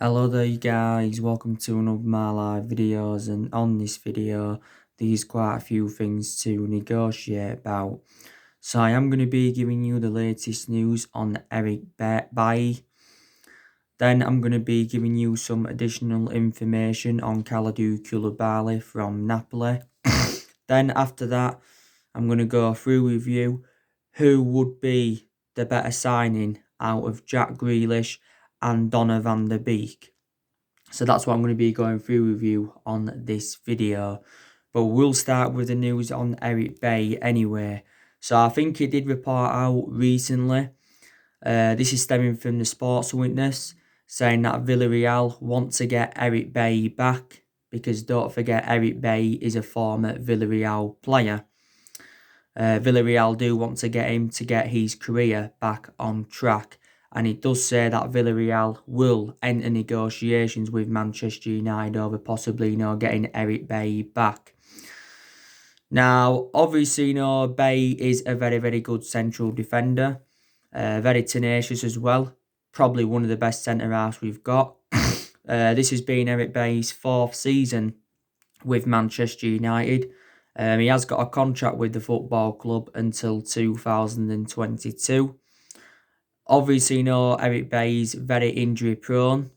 Hello there you guys, welcome to another of my live videos, and on this video there's quite a few things to negotiate about. So I am going to be giving you the latest news on Eric Bailly. Then I'm going to be giving you some additional information on Koulibaly from Napoli. Then after that I'm going to go through with you who would be the better signing out of Jack Grealish and Donny van der Beek. So that's what I'm going to be going through with you on this video. But we'll start with the news on Eric Bailly anyway. So I think he did report out recently. This is stemming from the Sports Witness, saying that Villarreal want to get Eric Bailly back. Because don't forget, Eric Bailly is a former Villarreal player. Villarreal do want to get him to get his career back on track. And it does say that Villarreal will enter negotiations with Manchester United over possibly, getting Eric Bailly back. Now, obviously, Bailly is a very, very good central defender. Very tenacious as well. Probably one of the best centre-halves we've got. This has been Eric Bailly's fourth season with Manchester United. He has got a contract with the football club until 2022. Obviously, Eric Bailly's very injury prone,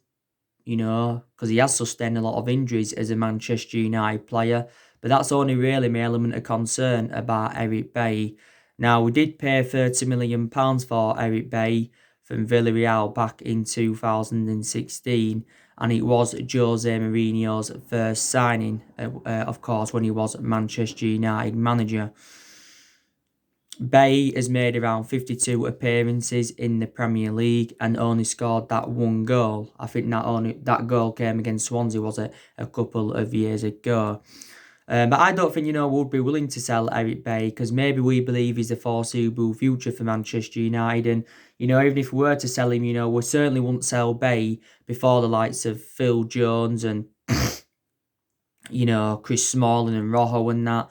because he has sustained a lot of injuries as a Manchester United player. But that's only really my element of concern about Eric Bailly. Now, we did pay £30 million for Eric Bailly from Villarreal back in 2016. And it was Jose Mourinho's first signing, of course, when he was Manchester United manager. Bailly has made around 52 appearances in the Premier League and only scored that one goal. I think that goal came against Swansea, was it, a couple of years ago. But I don't think, we'd be willing to sell Eric Bailly, because maybe we believe he's the foreseeable future for Manchester United. And, even if we were to sell him, we certainly wouldn't sell Bailly before the likes of Phil Jones and, Chris Smalling and Rojo and that.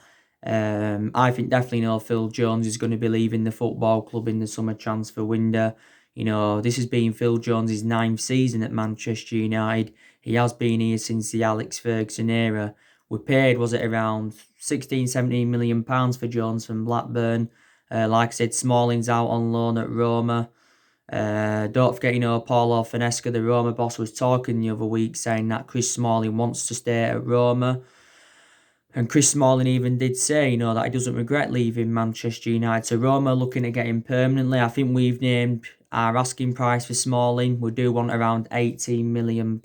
I think definitely Phil Jones is going to be leaving the football club in the summer transfer window. This has been Phil Jones' ninth season at Manchester United. He has been here since the Alex Ferguson era. We paid, was it around 16, 17 million pounds for Jones from Blackburn. Like I said, Smalling's out on loan at Roma. Don't forget, Paulo Finesca, the Roma boss, was talking the other week saying that Chris Smalling wants to stay at Roma. And Chris Smalling even did say, that he doesn't regret leaving Manchester United. So Roma are looking to get him permanently. I think we've named our asking price for Smalling. We do want around £18 million.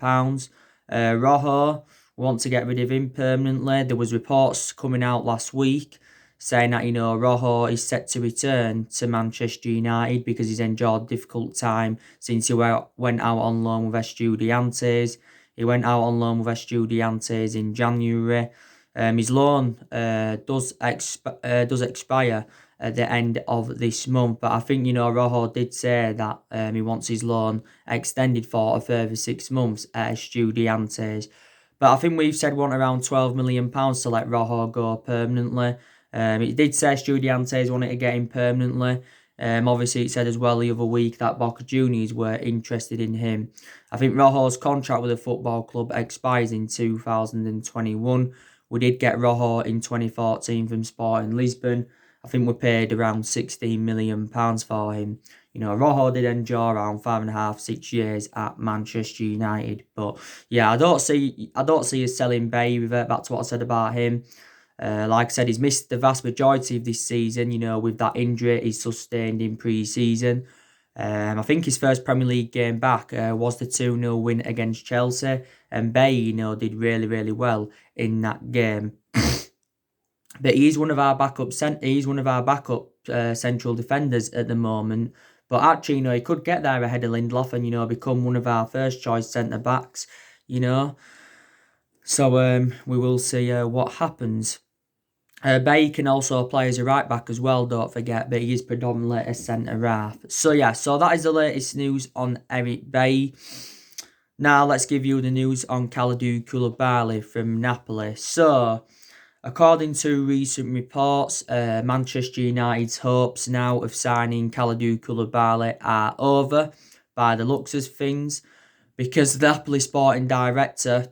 Rojo, want to get rid of him permanently. There was reports coming out last week saying that, Rojo is set to return to Manchester United because he's endured a difficult time since he went out on loan with Estudiantes. He went out on loan with Estudiantes in January. His loan does expire at the end of this month, but I think Rojo did say that he wants his loan extended for a further 6 months at Estudiantes. But I think we've said we want around £12 million to let Rojo go permanently. It did say Estudiantes wanted to get him permanently. Obviously, it said as well the other week that Boca Juniors were interested in him. I think Rojo's contract with the football club expires in 2021. We did get Rojo in 2014 from Sporting Lisbon. I think we paid around £16 million for him. Rojo did endure around 5.5, 6 years at Manchester United. But yeah, I don't see us selling Bailly. Revert back to what I said about him. Like I said, he's missed the vast majority of this season, with that injury he's sustained in pre-season. I think his first Premier League game back was the 2-0 win against Chelsea. And Bailly, did really, really well in that game. But he's one of our backup central defenders at the moment. But actually, he could get there ahead of Lindelof and, become one of our first choice centre-backs, So we will see what happens. Bailly can also play as a right back as well, don't forget, but he is predominantly a centre-half. So yeah, so that is the latest news on Eric Bailly. Now let's give you the news on Kalidou Koulibaly from Napoli. So, according to recent reports, Manchester United's hopes now of signing Kalidou Koulibaly are over by the looks of things. because the Napoli sporting director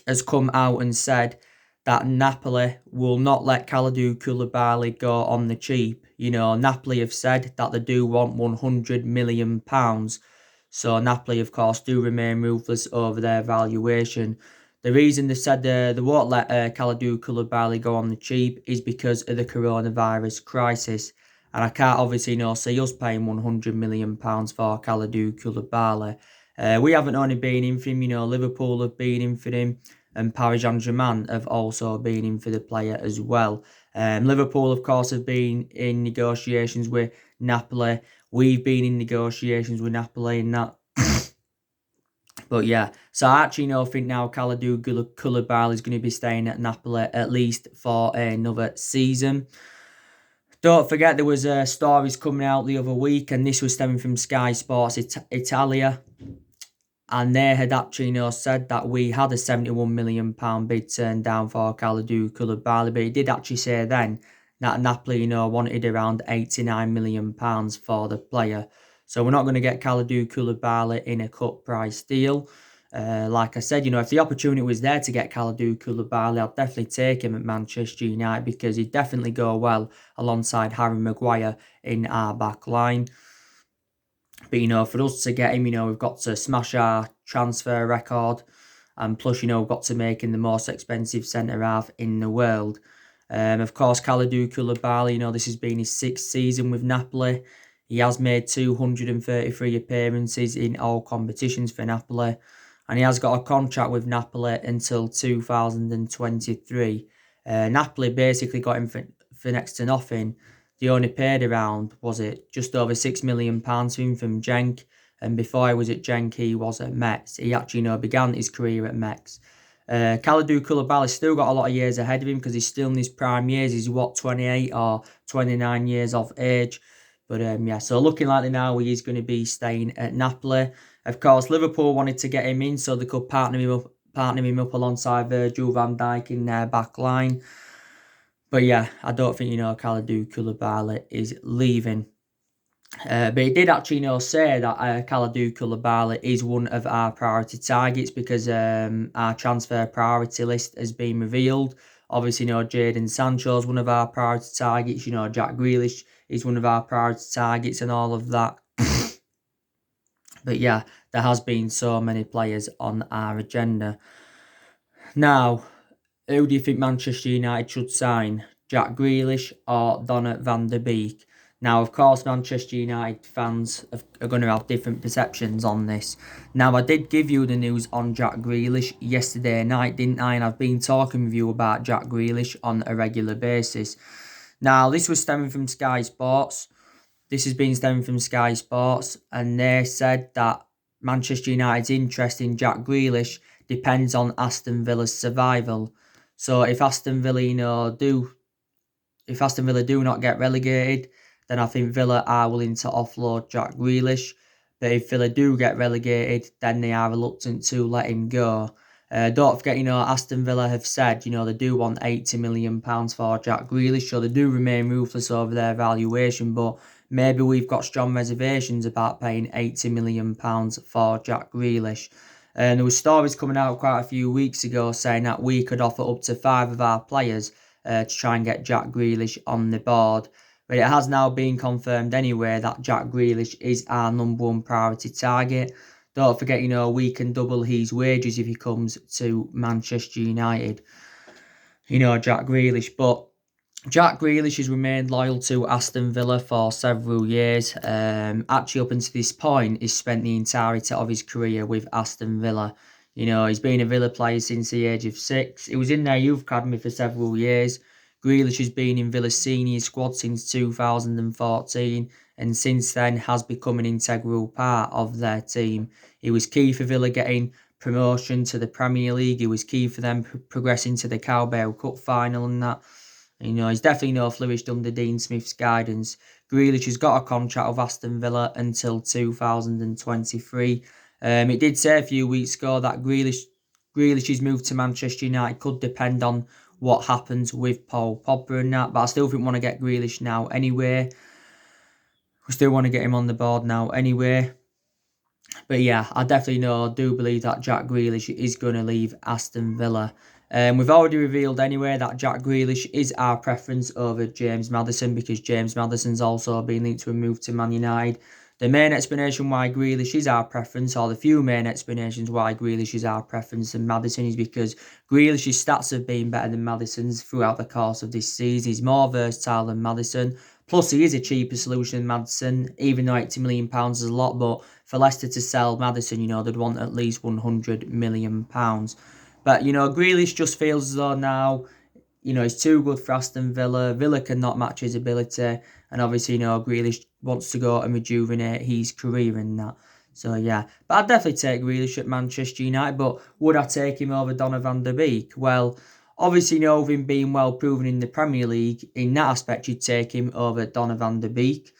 has come out and said that Napoli will not let Kalidou Koulibaly go on the cheap. Napoli have said that they do want £100 million. So Napoli, of course, do remain ruthless over their valuation. The reason they said they won't let Kalidou Koulibaly go on the cheap is because of the coronavirus crisis. And I can't obviously see us paying £100 million for Kalidou Koulibaly. We haven't only been in for him, Liverpool have been in for him, and Paris Saint-Germain have also been in for the player as well. Liverpool, of course, have been in negotiations with Napoli. We've been in negotiations with Napoli and that. But yeah, so I actually think now Kalidou Koulibaly is going to be staying at Napoli at least for another season. Don't forget there was stories coming out the other week, and this was stemming from Sky Sports Italia. And they had actually said that we had a £71 million bid turned down for Kalidou Koulibaly, but he did actually say then that Napoli wanted around £89 million for the player. So we're not going to get Kalidou Koulibaly in a cut price deal. Like I said, if the opportunity was there to get Kalidou Koulibaly, I'd definitely take him at Manchester United because he'd definitely go well alongside Harry Maguire in our back line. But, for us to get him, we've got to smash our transfer record. And plus, we've got to make him the most expensive centre-half in the world. Of course, Kalidou Koulibaly, this has been his 6th season with Napoli. He has made 233 appearances in all competitions for Napoli. And he has got a contract with Napoli until 2023. Napoli basically got him for next to nothing. They only paid around, just over £6 million for him from Genk. And before he was at Genk, he was at Metz. He actually, began his career at Metz. Kalidou Koulibaly's still got a lot of years ahead of him because he's still in his prime years. He's 28 or 29 years of age. But yeah, so looking likely now he is going to be staying at Napoli. Of course, Liverpool wanted to get him in so they could partner him up alongside Virgil van Dijk in their back line. But yeah, I don't think, Kalidou Koulibaly is leaving. But he did actually, say that Kalidou Koulibaly is one of our priority targets because our transfer priority list has been revealed. Obviously, Jadon Sancho is one of our priority targets. Jack Grealish is one of our priority targets and all of that. But yeah, there has been so many players on our agenda. Now, who do you think Manchester United should sign? Jack Grealish or Donny van de Beek? Now, of course, Manchester United fans are going to have different perceptions on this. Now, I did give you the news on Jack Grealish yesterday night, didn't I? And I've been talking with you about Jack Grealish on a regular basis. Now, this was stemming from Sky Sports. This has been stemming from Sky Sports, and they said that Manchester United's interest in Jack Grealish depends on Aston Villa's survival. So if Aston Villa do not get relegated, then I think Villa are willing to offload Jack Grealish. But if Villa do get relegated, then they are reluctant to let him go. Don't forget, Aston Villa have said, they do want £80 million for Jack Grealish, so they do remain ruthless over their valuation, but maybe we've got strong reservations about paying £80 million for Jack Grealish. And there were stories coming out quite a few weeks ago saying that we could offer up to 5 of our players to try and get Jack Grealish on the board. But it has now been confirmed anyway that Jack Grealish is our number 1 priority target. Don't forget, we can double his wages if he comes to Manchester United. Jack Grealish. But Jack Grealish has remained loyal to Aston Villa for several years. Actually, up until this point, he's spent the entirety of his career with Aston Villa. He's been a Villa player since the age of 6. He was in their youth academy for several years. Grealish has been in Villa's senior squad since 2014 and since then has become an integral part of their team. He was key for Villa getting promotion to the Premier League. He was key for them progressing to the Carabao Cup final and that. He's definitely flourished under Dean Smith's guidance. Grealish has got a contract with Aston Villa until 2023. It did say a few weeks ago that Grealish's move to Manchester United could depend on what happens with Paul Pogba and that, but I still think we want to get Grealish now anyway. We still want to get him on the board now anyway. But yeah, I definitely do believe that Jack Grealish is going to leave Aston Villa. We've already revealed anyway that Jack Grealish is our preference over James Maddison, because James Maddison's also been linked to a move to Man United. The main explanation why Grealish is our preference, or the few main explanations why Grealish is our preference than Maddison, is because Grealish's stats have been better than Maddison's throughout the course of this season. He's more versatile than Maddison. Plus, he is a cheaper solution than Maddison, even though £80 million is a lot. But for Leicester to sell Maddison, they'd want at least £100 million. But, Grealish just feels as though now, he's too good for Aston Villa. Villa cannot match his ability. And obviously, Grealish wants to go and rejuvenate his career in that. So, yeah. But I'd definitely take Grealish at Manchester United. But would I take him over Donny van der Beek? Well, obviously, with him being well proven in the Premier League, in that aspect, you'd take him over Donny van der Beek.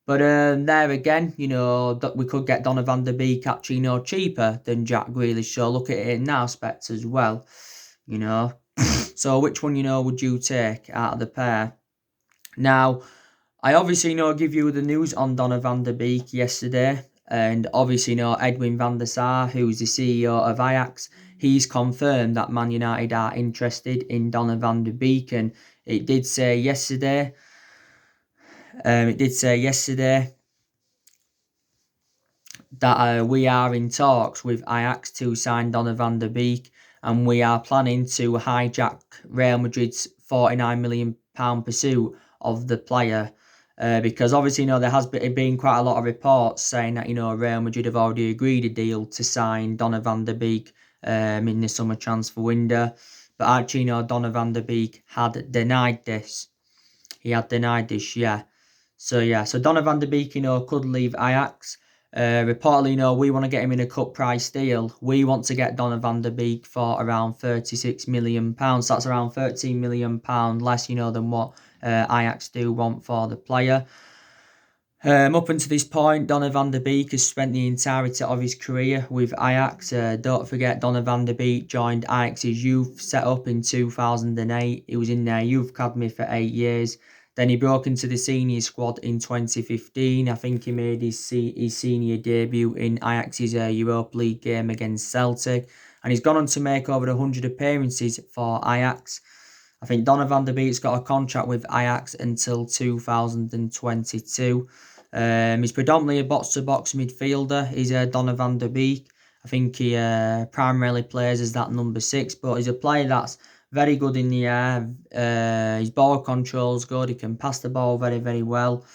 But there again, that we could get Donny van der Beek actually, cheaper than Jack Grealish. So look at it in that aspect as well, So which one, would you take out of the pair? Now, I obviously, give you the news on Donny van der Beek yesterday. And obviously, Edwin van der Sar, who's the CEO of Ajax, he's confirmed that Man United are interested in Donny van der Beek. And it did say yesterday, that we are in talks with Ajax to sign Donny van der Beek, and we are planning to hijack Real Madrid's £49 million pursuit of the player. Because obviously, there has been quite a lot of reports saying that, Real Madrid have already agreed a deal to sign Donny van der Beek in the summer transfer window. But actually, Donny van der Beek had denied this. He had denied this, yeah. So Donny van der Beek, could leave Ajax. Reportedly, we want to get him in a cut price deal. We want to get Donny van der Beek for around £36 million. That's around £13 million less, than what Ajax do want for the player. Up until this point, Donny van der Beek has spent the entirety of his career with Ajax. Don't forget, Donny van der Beek joined Ajax's youth set up in 2008. He was in their youth academy for 8 years. Then he broke into the senior squad in 2015. I think he made his senior debut in Ajax's Europa League game against Celtic. And he's gone on to make over 100 appearances for Ajax. I think Donny van der Beek's got a contract with Ajax until 2022. He's predominantly a box-to-box midfielder. He's Donny van der Beek. I think he primarily plays as that number 6, but he's a player that's very good in the air. His ball control's good. He can pass the ball very, very well.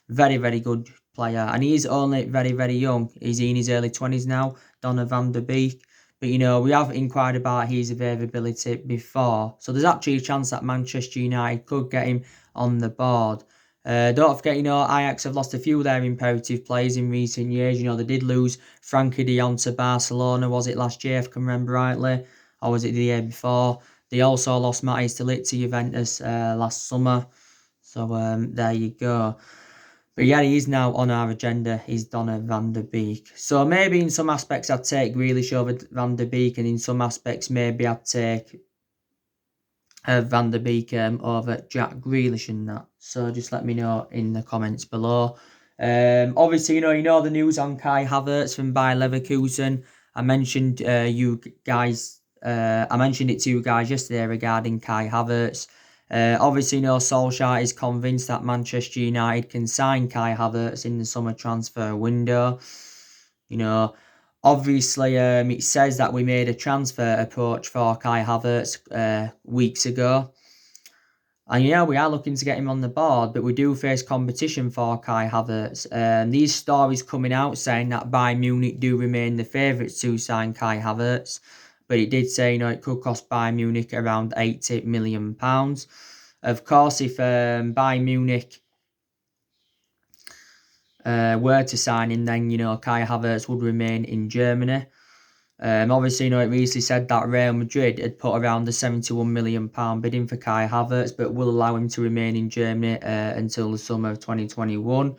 Very, very good player. And he is only very, very young. He's in his early 20s now, Donny van der Beek. But, we have inquired about his availability before. So there's actually a chance that Manchester United could get him on the board. Don't forget, Ajax have lost a few of their imperative players in recent years. They did lose Frankie de Jong to Barcelona, was it last year, if I can remember rightly? Or was it the year before? They also lost Matthijs de Ligt to Juventus last summer. So there you go. But yeah, he is now on our agenda. He's Donny van der Beek. So maybe in some aspects I'd take Grealish over van der Beek, and in some aspects maybe I'd take van der Beek over Jack Grealish and that. So just let me know in the comments below. Obviously, the news on Kai Havertz from Bayer Leverkusen. I mentioned I mentioned it to you guys yesterday regarding Kai Havertz. Obviously, Solskjaer is convinced that Manchester United can sign Kai Havertz in the summer transfer window. Obviously, it says that we made a transfer approach for Kai Havertz weeks ago. And we are looking to get him on the board, but we do face competition for Kai Havertz. These stories coming out saying that Bayern Munich do remain the favourites to sign Kai Havertz. But it did say, it could cost Bayern Munich around £80 million. Of course, if Bayern Munich were to sign him, then, Kai Havertz would remain in Germany. Obviously, it recently said that Real Madrid had put around the £71 million bidding for Kai Havertz, but will allow him to remain in Germany until the summer of 2021.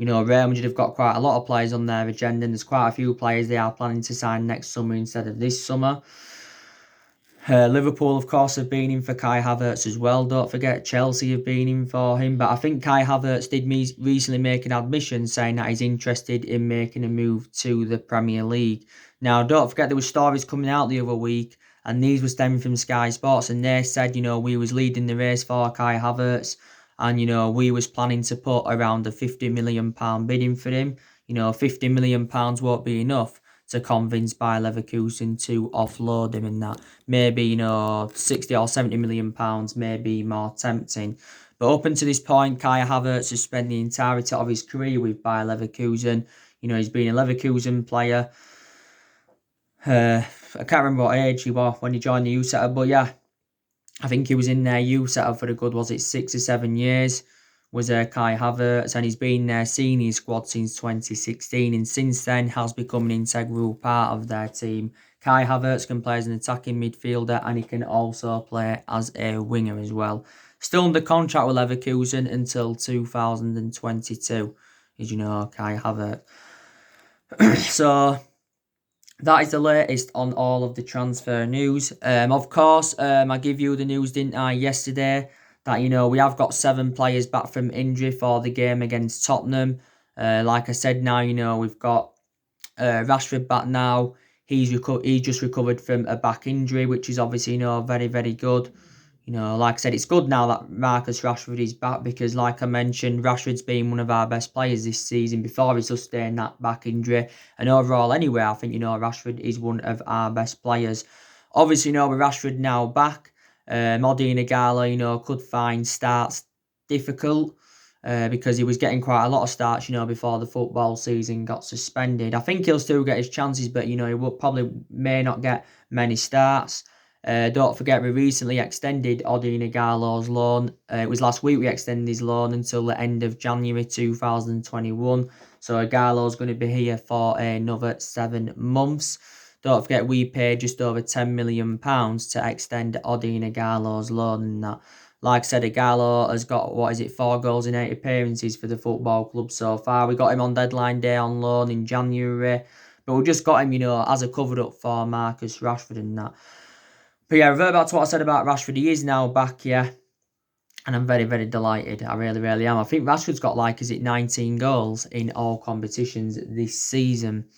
Real Madrid have got quite a lot of players on their agenda, and there's quite a few players they are planning to sign next summer instead of this summer. Liverpool, of course, have been in for Kai Havertz as well. Don't forget, Chelsea have been in for him. But I think Kai Havertz did recently make an admission saying that he's interested in making a move to the Premier League. Now, don't forget, there were stories coming out the other week, and these were stemming from Sky Sports, and they said, we was leading the race for Kai Havertz, and, we was planning to put around a £50 million bidding for him. £50 million won't be enough to convince Bayer Leverkusen to offload him, and that maybe 60 or 70 million pounds may be more tempting. But up until this point, Kai Havertz has spent the entirety of his career with Bayer Leverkusen. He's been a Leverkusen player. I can't remember what age he was when he joined the youth setup, but yeah, I think he was in their youth setup for a good, 6 or 7 years, was Kai Havertz, and he's been their senior squad since 2016, and since then has become an integral part of their team. Kai Havertz can play as an attacking midfielder, and he can also play as a winger as well. Still under contract with Leverkusen until 2022, as you know, Kai Havertz. So that is the latest on all of the transfer news. Of course, I give you the news, didn't I, yesterday, that, we have got 7 players back from injury for the game against Tottenham. Like I said, now, we've got Rashford back now. He just recovered from a back injury, which is obviously, very, very good. Like I said, it's good now that Marcus Rashford is back because, like I mentioned, Rashford's been one of our best players this season before he sustained that back injury. And overall, anyway, I think, Rashford is one of our best players. Obviously, with Rashford now back, Odi Nagala, could find starts difficult because he was getting quite a lot of starts, before the football season got suspended. I think he'll still get his chances, but, he will probably may not get many starts. Don't forget, we recently extended Odi Nagalo's loan. It was last week we extended his loan until the end of January 2021. So Igalo's going to be here for another 7 months. Don't forget, we paid just over £10 million to extend Odi Nagalo's loan. And that, like I said, Igalo has got, 4 goals in 8 appearances for the football club so far. We got him on deadline day on loan in January. But we just got him, as a cover up for Marcus Rashford and that. But yeah, revert back to what I said about Rashford. He is now back, yeah. And I'm very, very delighted. I really, really am. I think Rashford's got 19 goals in all competitions this season.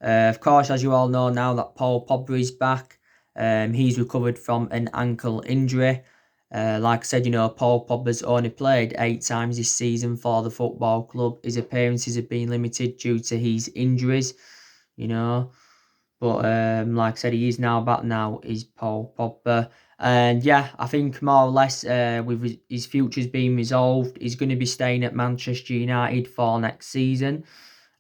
Of course, as you all know now that Paul Pogba is back. He's recovered from an ankle injury. Like I said, Paul Pogba's only played 8 times this season for the football club. His appearances have been limited due to his injuries, But like I said, he is now back now, is Paul Pogba. And yeah, I think more or less with his future's being resolved, he's going to be staying at Manchester United for next season.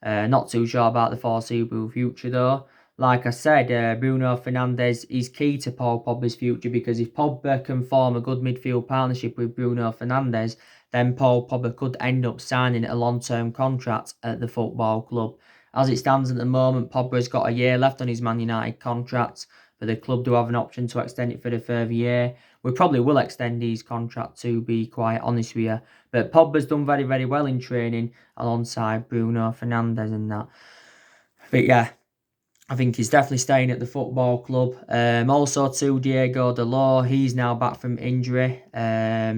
Not too sure about the foreseeable future though. Like I said, Bruno Fernandes is key to Paul Pogba's future because if Pogba can form a good midfield partnership with Bruno Fernandes, then Paul Pogba could end up signing a long-term contract at the football club. As it stands at the moment, Pogba's got a year left on his Man United contract, but the club do have an option to extend it for the further year. We probably will extend his contract, to be quite honest with you. But Pogba's done very, very well in training alongside Bruno Fernandes and that. But yeah, I think he's definitely staying at the football club. Also too, Diego Dalot, he's now back from injury.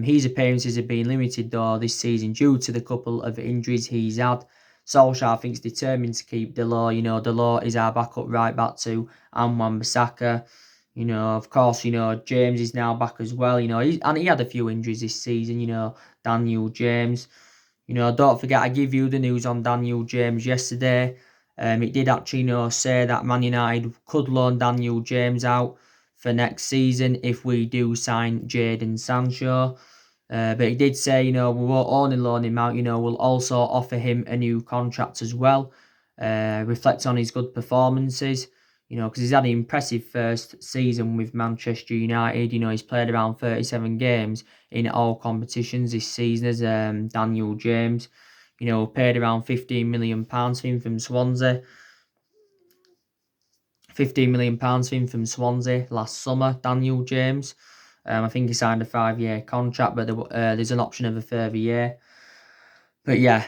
His appearances have been limited though this season due to the couple of injuries he's had. Solskjaer, I think, is determined to keep Dalot. Dalot is our backup right back to Wan-Bissaka. Of course, James is now back as well. And he had a few injuries this season. Daniel James. Don't forget, I give you the news on Daniel James yesterday. It did actually, say that Man United could loan Daniel James out for next season if we do sign Jadon Sancho. But he did say, we won't only loan him out, we'll also offer him a new contract as well. Reflect on his good performances, because he's had an impressive first season with Manchester United. He's played around 37 games in all competitions this season as Daniel James. Paid around £15 million for him from Swansea. £15 million for him from Swansea last summer, Daniel James. I think he signed a 5-year contract, but there's an option of a further year. But yeah,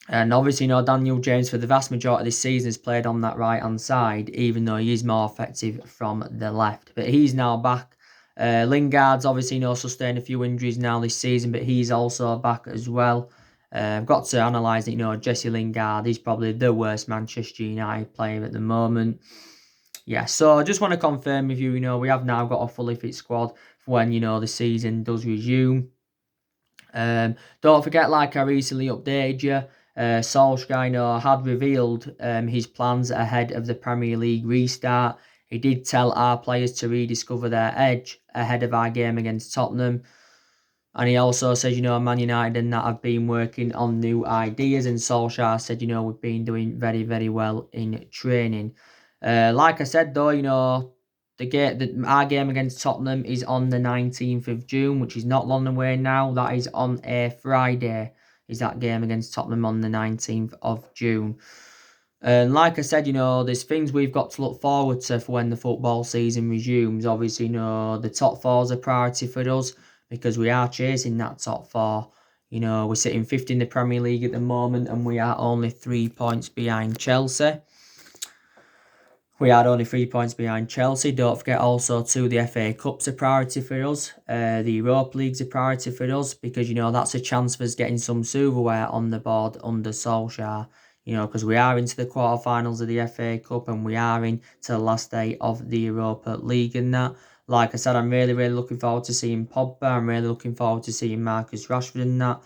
And obviously, Daniel James for the vast majority of this season has played on that right hand side, even though he is more effective from the left. But he's now back. Lingard's obviously, sustained a few injuries now this season, but he's also back as well. I've got to analyse that, Jesse Lingard is probably the worst Manchester United player at the moment. Yeah, so I just want to confirm with you, we have now got a fully fit squad for when, the season does resume. Don't forget, like I recently updated you, Solskjaer had revealed his plans ahead of the Premier League restart. He did tell our players to rediscover their edge ahead of our game against Tottenham. And he also said, Man United and that have been working on new ideas. And Solskjaer said, we've been doing very, very well in training. Like I said, though, our game against Tottenham is on the 19th of June, which is not long away now. That is on a Friday, is that game against Tottenham on the 19th of June. And like I said, there's things we've got to look forward to for when the football season resumes. Obviously, the top four is a priority for us because we are chasing that top four. We're sitting fifth in the Premier League at the moment and we are only 3 points behind Chelsea. We are only 3 points behind Chelsea. Don't forget also too, the FA Cup's a priority for us. The Europa League's a priority for us because, that's a chance for us getting some silverware on the board under Solskjaer. Because we are into the quarterfinals of the FA Cup and we are into the last day of the Europa League and that. Like I said, I'm really, really looking forward to seeing Pogba. I'm really looking forward to seeing Marcus Rashford and that.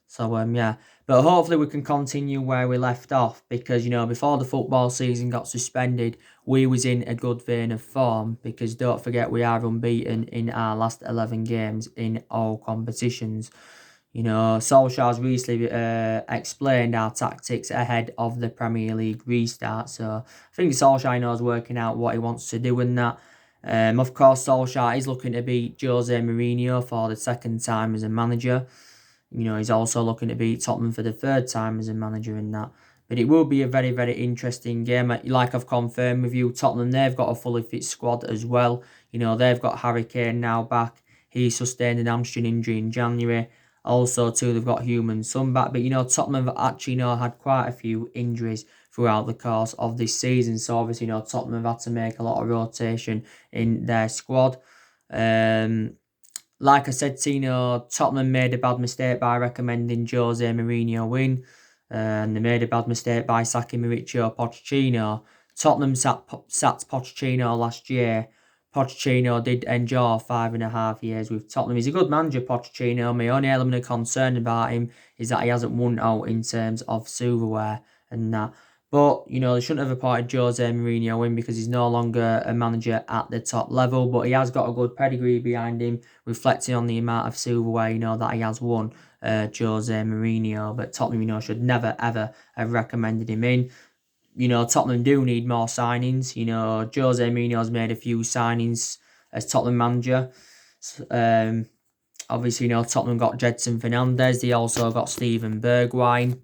So, yeah. But hopefully we can continue where we left off because, before the football season got suspended, we was in a good vein of form because don't forget we are unbeaten in our last 11 games in all competitions. Solskjaer's recently explained our tactics ahead of the Premier League restart. So I think Solskjaer knows working out what he wants to do in that. Of course, Solskjaer is looking to beat Jose Mourinho for the second time as a manager. He's also looking to beat Tottenham for the third time as a manager in that. But it will be a very, very interesting game. Like I've confirmed with you, Tottenham, they've got a fully fit squad as well. They've got Harry Kane now back. He sustained an hamstring injury in January. Also, too, they've got Heung-min Son back. But, Tottenham have actually, had quite a few injuries throughout the course of this season. So, obviously, Tottenham have had to make a lot of rotation in their squad. Like I said, Tottenham made a bad mistake by recommending Jose Mourinho win. And they made a bad mistake by sacking Mauricio Pochettino. Tottenham sacked Pochettino last year. Pochettino did endure 5.5 years with Tottenham. He's a good manager, Pochettino. My only element of concern about him is that he hasn't won out in terms of silverware and that. But, they shouldn't have appointed Jose Mourinho in because he's no longer a manager at the top level. But he has got a good pedigree behind him, reflecting on the amount of silverware, that he has won, Jose Mourinho. But Tottenham, should never, ever have recommended him in. Tottenham do need more signings. Jose Mourinho's made a few signings as Tottenham manager. Obviously, Tottenham got Jedson Fernandez. They also got Steven Bergwijn.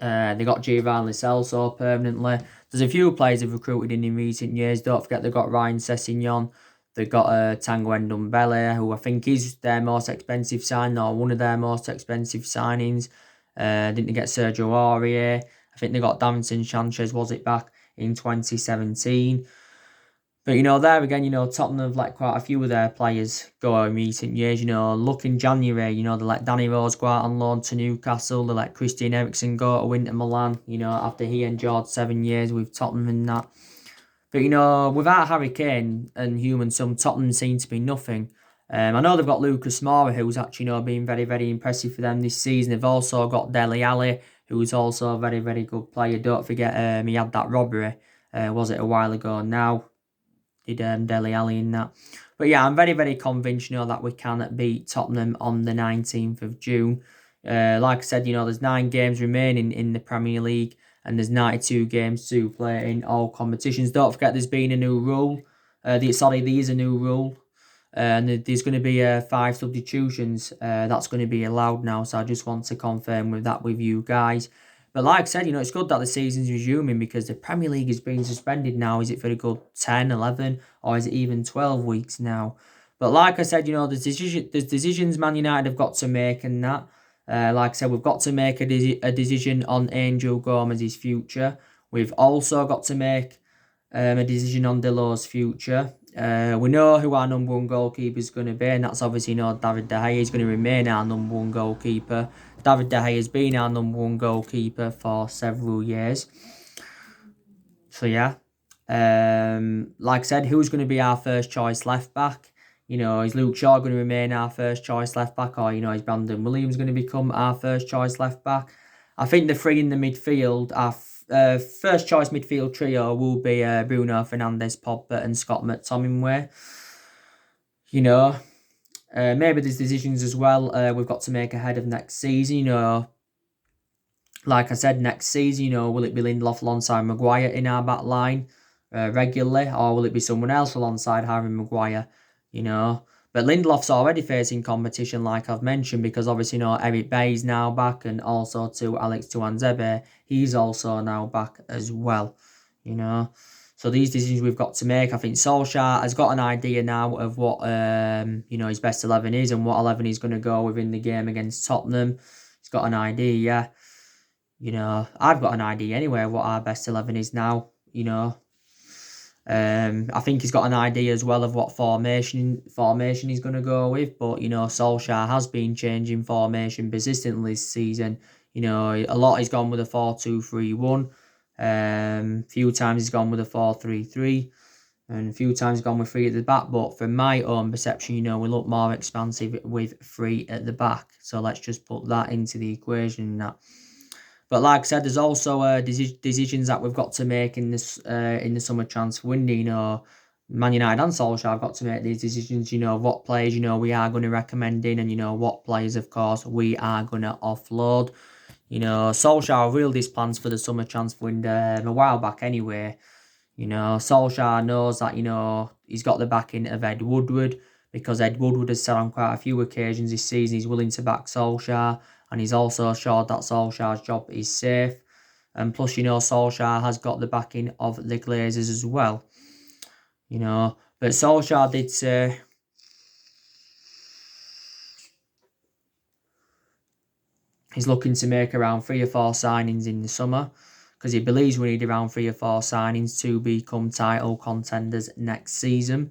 They got Giovanni Celso permanently. There's a few players they've recruited in recent years. Don't forget they've got Ryan Sessegnon. They've got Tango Ndombele, who I think is their most expensive signing, or one of their most expensive signings. Didn't they get Sergio Aurier? I think they got Davinson Sanchez, was it, back in 2017. But, there again, Tottenham have let quite a few of their players go in recent years. Look in January, they let Danny Rose go out on loan to Newcastle. They let Christian Eriksen go to Inter Milan, after he endured 7 years with Tottenham and that. But, without Harry Kane and Heung-min Son, Tottenham seem to be nothing. I know they've got Lucas Moura, who's actually, been very, very impressive for them this season. They've also got Dele Alli, who's also a very, very good player. Don't forget, he had that robbery, was it, a while ago now. Did Dele Alli in that. But yeah, I'm very, very convinced, that we can beat Tottenham on the 19th of June. Like I said, there's 9 games remaining in the Premier League and there's 92 games to play in all competitions. Don't forget there's been a new rule. There is a new rule. And there's going to be 5 substitutions. That's going to be allowed now. So I just want to confirm with you guys. But like I said, it's good that the season's resuming because the Premier League is being suspended now. Is it for a good 10, 11, or is it even 12 weeks now? But like I said, there's decisions Man United have got to make and that. Like I said, we've got to make a decision on Angel Gomez's future. We've also got to make a decision on Delo's future. We know who our number one goalkeeper is going to be, and that's obviously David De Gea. He's going to remain our number one goalkeeper. David De Gea has been our number one goalkeeper for several years. So yeah, like I said, who's going to be our first choice left back? Is Luke Shaw going to remain our first choice left back, or is Brandon Williams going to become our first choice left back? I think the three in the midfield, our first choice midfield trio will be Bruno Fernandes, Pogba, and Scott McTominay. Maybe there's decisions as well we've got to make ahead of next season. Like I said, next season, will it be Lindelof alongside Maguire in our back line regularly, or will it be someone else alongside Harry Maguire? But Lindelof's already facing competition, like I've mentioned, because obviously, Eric Bay's now back, and also to Alex Tuanzebe, he's also now back as well. So these decisions we've got to make. I think Solskjaer has got an idea now of what his best 11 is and what 11 he's going to go with in the game against Tottenham. He's got an idea, yeah. I've got an idea anyway what our best 11 is now. I think he's got an idea as well of what formation he's going to go with. But, Solskjaer has been changing formation persistently this season. A lot he's gone with a 4-2-3-1. Few times he's gone with a 4-3-3. And a few times he's gone with 3 at the back. But from my own perception, we look more expansive with 3 at the back. So let's just put that into the equation now. But like I said, there's also decisions that we've got to make in the summer transfer window. Man United and Solskjaer have got to make these decisions. What players we are going to recommend in, and what players, of course, we are going to offload. Solskjaer revealed his plans for the summer transfer window a while back anyway. Solskjaer knows that he's got the backing of Ed Woodward, because Ed Woodward has said on quite a few occasions this season he's willing to back Solskjaer. And he's also assured that Solskjaer's job is safe. And plus, Solskjaer has got the backing of the Glazers as well. But Solskjaer did say he's looking to make around 3 or 4 signings in the summer, because he believes we need around 3 or 4 signings to become title contenders next season.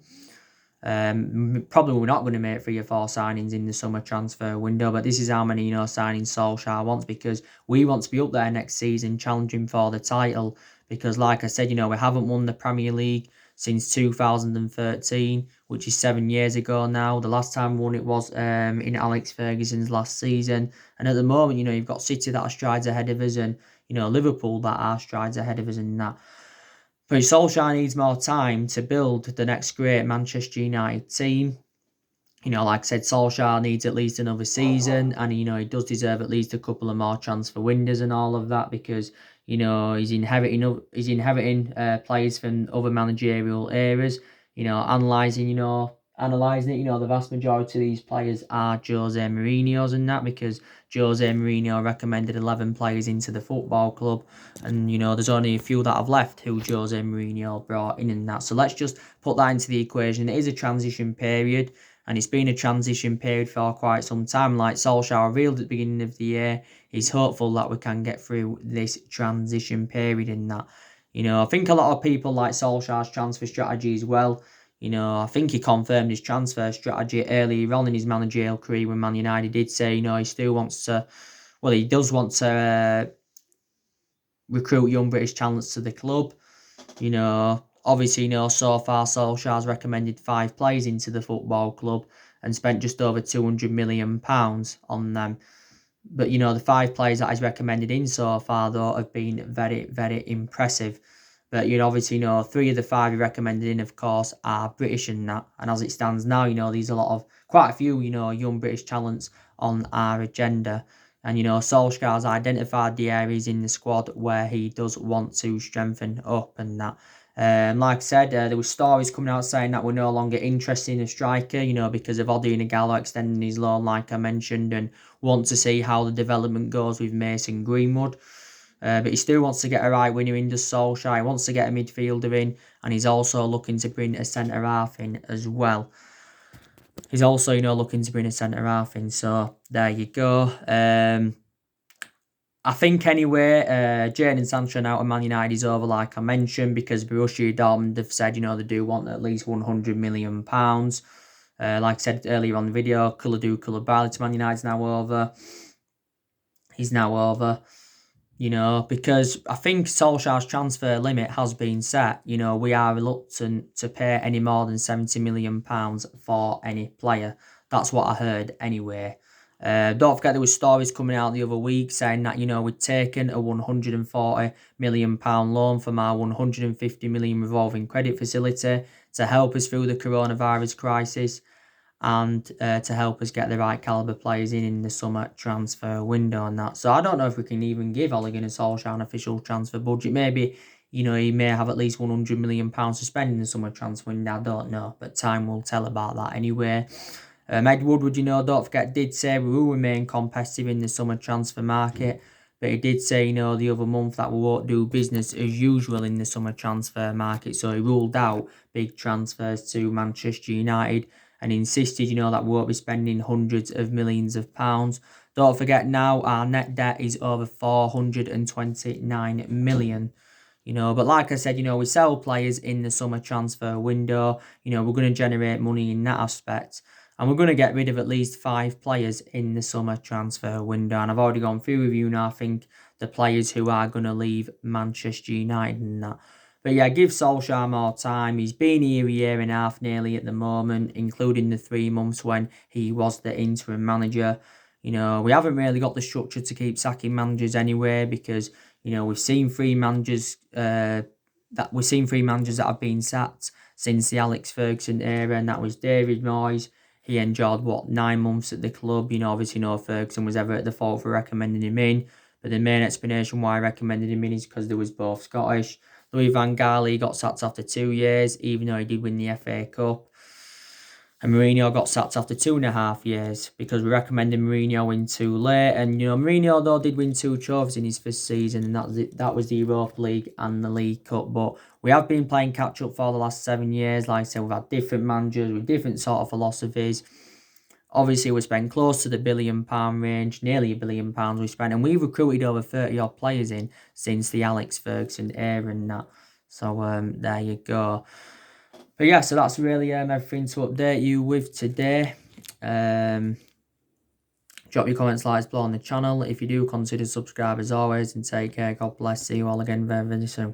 Probably we're not going to make 3 or 4 signings in the summer transfer window, but this is how many signings Solskjaer wants, because we want to be up there next season challenging for the title. Because like I said, we haven't won the Premier League since 2013, which is 7 years ago now. The last time we won it was in Alex Ferguson's last season. And at the moment, you've got City that are strides ahead of us, and Liverpool that are strides ahead of us in that. But Solskjaer needs more time to build the next great Manchester United team. Like I said, Solskjaer needs at least another season, and he does deserve at least a couple of more transfer windows and all of that, because he's inheriting players from other managerial eras. Analysing it, the vast majority of these players are Jose Mourinho's and that, because Jose Mourinho recommended 11 players into the football club, and there's only a few that have left who Jose Mourinho brought in and that. So let's just put that into the equation. It is a transition period, and it's been a transition period for quite some time. Like Solskjaer revealed at the beginning of the year, he's hopeful that we can get through this transition period in that. I think a lot of people like Solskjaer's transfer strategy as well. I think he confirmed his transfer strategy earlier on in his managerial career when Man United did say, he still wants to, he does want to recruit young British talents to the club. Obviously, so far Solskjaer's recommended 5 players into the football club and spent just over £200 million on them. But, the 5 players that he's recommended in so far, though, have been very, very impressive. But, obviously, 3 of the 5 he recommended in, of course, are British and that. And as it stands now, there's quite a few, young British talents on our agenda. And, Solskjaer's identified the areas in the squad where he does want to strengthen up and that. Like I said, there were stories coming out saying that we're no longer interested in a striker, because of Odion Ighalo extending his loan, like I mentioned, and want to see how the development goes with Mason Greenwood. But he still wants to get a right winger in, does Solskjaer. He wants to get a midfielder in, and he's also looking to bring a centre-half in as well. He's also, looking to bring a centre half in. So there you go. I think anyway, Jadon Sancho now to Man United is over, like I mentioned, because Borussia Dortmund have said, they do want at least £100 million. Like I said earlier on the video, Koulibaly to Man United's now over. He's now over. Because I think Solskjaer's transfer limit has been set. We are reluctant to pay any more than £70 million for any player. That's what I heard anyway. Don't forget there was stories coming out the other week saying that, we'd taken a £140 million loan from our £150 million revolving credit facility to help us through the coronavirus crisis and to help us get the right calibre players in the summer transfer window and that. So I don't know if we can even give Ole Gunnar Solskjaer an official transfer budget. Maybe, he may have at least £100 million to spend in the summer transfer window. I don't know, but time will tell about that anyway. Ed Woodward, don't forget, did say we will remain competitive in the summer transfer market. But he did say, the other month that we won't do business as usual in the summer transfer market. So he ruled out big transfers to Manchester United and insisted, that we won't be spending hundreds of millions of pounds. Don't forget now, our net debt is over 429 million. But like I said, we sell players in the summer transfer window. We're going to generate money in that aspect. And we're going to get rid of at least 5 players in the summer transfer window. And I've already gone through with you now, I think, the players who are going to leave Manchester United and that. But yeah, give Solskjaer more time. He's been here a year and a half nearly at the moment, including the 3 months when he was the interim manager. We haven't really got the structure to keep sacking managers anyway because, we've seen 3 managers that have been sacked since the Alex Ferguson era, and that was David Moyes. He enjoyed, 9 months at the club. Obviously, Ferguson was ever at the fault for recommending him in. But the main explanation why I recommended him in is because they was both Scottish. Louis van Gaal got sacked after 2 years, even though he did win the FA Cup. And Mourinho got sacked after 2.5 years because we recommended Mourinho in too late. And, Mourinho, though, did win 2 trophies in his first season, and that was the Europa League and the League Cup. But we have been playing catch-up for the last 7 years. Like I said, we've had different managers with different sort of philosophies. Obviously, we spent close to the £1 billion range, nearly £1 billion we spent, and we've recruited over 30-odd players in since the Alex Ferguson era and that. So, there you go. But yeah, so that's really everything to update you with today. Drop your comments, likes below on the channel. If you do, consider subscribe as always, and take care. God bless. See you all again very, very soon.